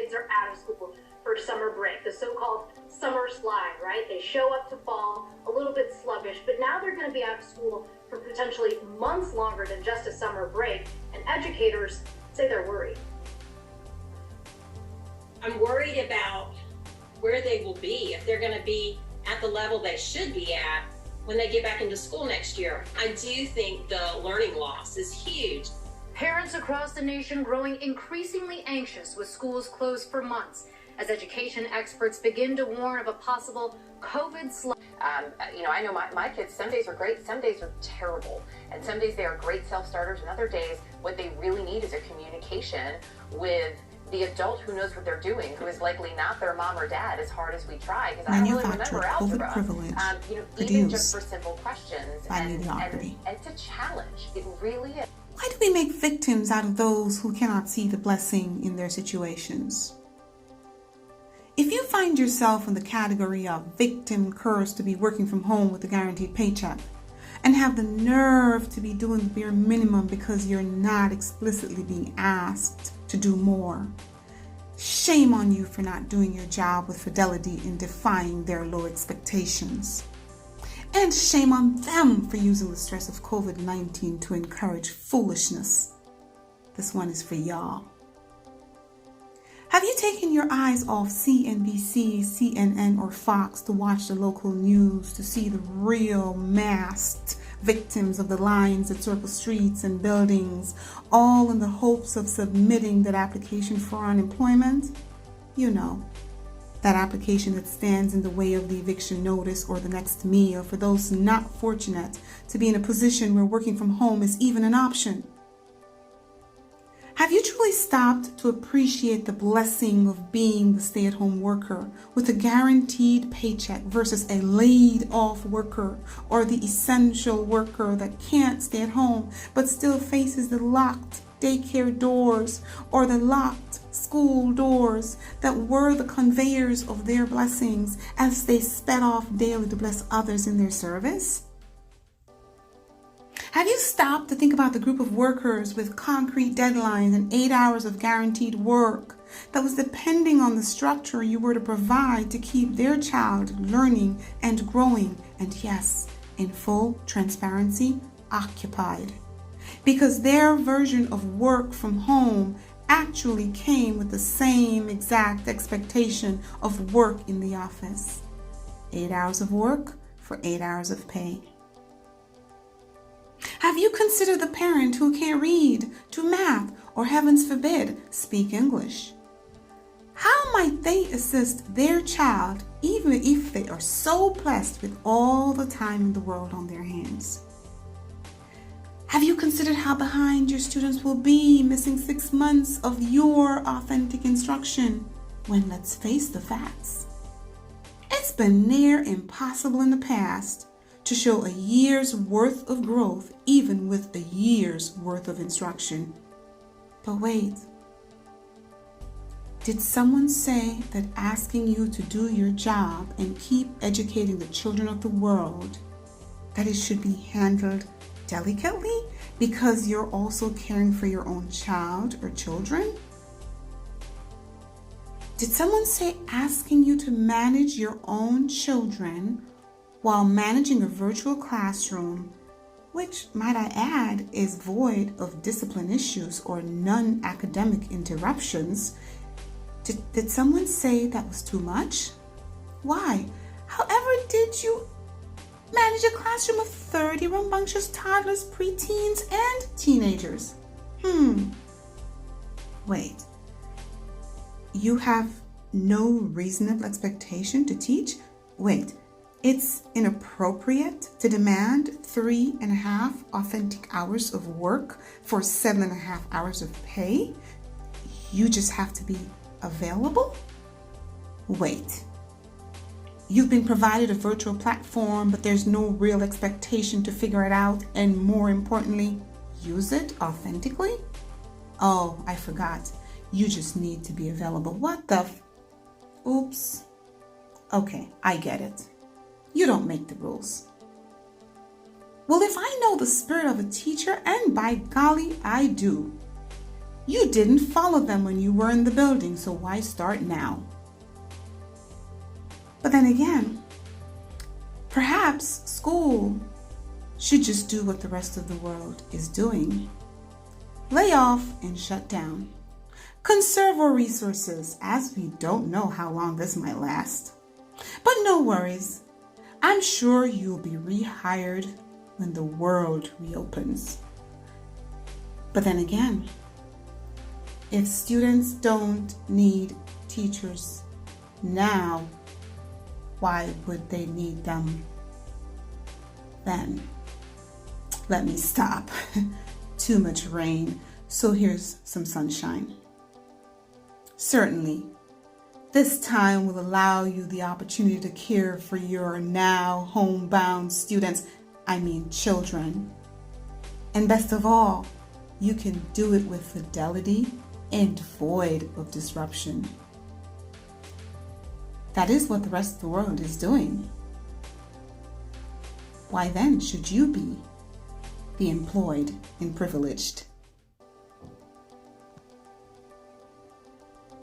kids are out of school for summer break, the so-called summer slide, right? They show up to fall a little bit sluggish, but now they're going to be out of school for potentially months longer than just a summer break, and educators say they're worried. I'm worried about where they will be, if they're going to be at the level they should be at when they get back into school next year. I do think the learning loss is huge. Parents across the nation growing increasingly anxious with schools closed for months as education experts begin to warn of a possible COVID slide. I know my kids, some days are great, some days are terrible. And some days they are great self-starters, and other days what they really need is a communication with the adult who knows what they're doing, who is likely not their mom or dad, as hard as we try. Because I don't really remember algebra. Even just for simple questions and to challenge. It really is. Why do we make victims out of those who cannot see the blessing in their situations? If you find yourself in the category of victim cursed to be working from home with a guaranteed paycheck and have the nerve to be doing the bare minimum because you're not explicitly being asked to do more, shame on you for not doing your job with fidelity in defying their low expectations. And shame on them for using the stress of COVID-19 to encourage foolishness. This one is for y'all. Have you taken your eyes off CNBC, CNN, or Fox to watch the local news to see the real masked victims of the lines that circle streets and buildings, all in the hopes of submitting that application for unemployment? You know, that application that stands in the way of the eviction notice or the next meal for those not fortunate to be in a position where working from home is even an option. Have you truly stopped to appreciate the blessing of being the stay-at-home worker with a guaranteed paycheck versus a laid-off worker or the essential worker that can't stay at home but still faces the locked daycare doors or the locked school doors that were the conveyors of their blessings as they sped off daily to bless others in their service? Have you stopped to think about the group of workers with concrete deadlines and 8 hours of guaranteed work that was depending on the structure you were to provide to keep their child learning and growing, and yes, in full transparency, occupied? Because their version of work from home actually came with the same exact expectation of work in the office. 8 hours of work for 8 hours of pay. Have you considered the parent who can't read, do math, or heavens forbid, speak English? How might they assist their child even if they are so blessed with all the time in the world on their hands? Have you considered how behind your students will be missing 6 months of your authentic instruction when, let's face the facts, it's been near impossible in the past to show a year's worth of growth even with a year's worth of instruction. But wait, did someone say that asking you to do your job and keep educating the children of the world, that it should be handled delicately because you're also caring for your own child or children? Did someone say asking you to manage your own children while managing a virtual classroom, which, might I add, is void of discipline issues or non-academic interruptions, did someone say that was too much? Why? However, did you manage a classroom of 30 rambunctious toddlers, preteens, and teenagers? Wait. You have no reasonable expectation to teach? Wait. It's inappropriate to demand 3.5 authentic hours of work for 7.5 hours of pay? You just have to be available? Wait. You've been provided a virtual platform, but there's no real expectation to figure it out and, more importantly, use it authentically? Oh, I forgot. You just need to be available. What the Oops. Okay, I get it. You don't make the rules. Well, if I know the spirit of a teacher, and by golly, I do, You didn't follow them when you were in the building, so why start now? But then again, perhaps school should just do what the rest of the world is doing. Lay off and shut down. Conserve our resources, as we don't know how long this might last. But no worries. I'm sure you'll be rehired when the world reopens. But then again, if students don't need teachers now, why would they need them then? Let me stop. Too much rain, so here's some sunshine. Certainly, this time will allow you the opportunity to care for your now homebound students, children. And best of all, you can do it with fidelity and void of disruption. That is what the rest of the world is doing. Why then should you be the employed and privileged?